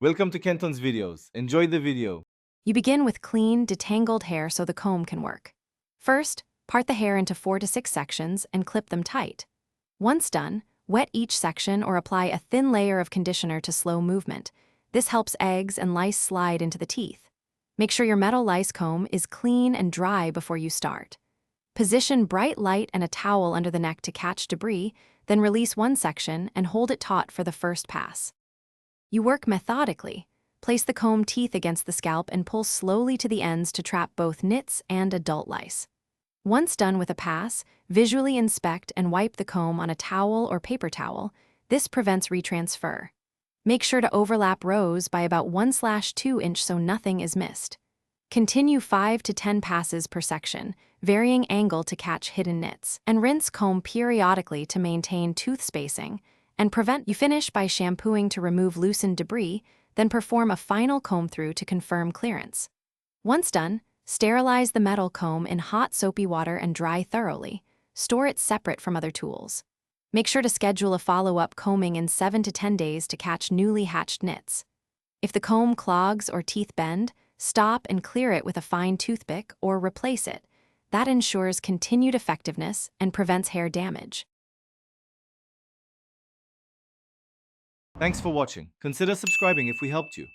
Welcome to Kenton's videos. Enjoy the video. You begin with clean, detangled hair so the comb can work. First, part the hair into 4 to 6 sections and clip them tight. Once done, wet each section or apply a thin layer of conditioner to slow movement. This helps eggs and lice slide into the teeth. Make sure your metal lice comb is clean and dry before you start. Position bright light and a towel under the neck to catch debris, then release one section and hold it taut for the first pass. You work methodically. Place the comb teeth against the scalp and pull slowly to the ends to trap both nits and adult lice. Once done with a pass, visually inspect and wipe the comb on a towel or paper towel. This prevents retransfer. Make sure to overlap rows by about 1/2 inch so nothing is missed. Continue 5 to 10 passes per section, varying angle to catch hidden nits, and rinse comb periodically to maintain tooth spacing and prevent. You finish by shampooing to remove loosened debris, then perform a final comb through to confirm clearance. Once done, sterilize the metal comb in hot soapy water and dry thoroughly. Store it separate from other tools. Make sure to schedule a follow-up combing in 7 to 10 days to catch newly hatched nits. If the comb clogs or teeth bend, stop and clear it with a fine toothpick or replace it. That ensures continued effectiveness and prevents hair damage. Thanks for watching. Consider subscribing if we helped you.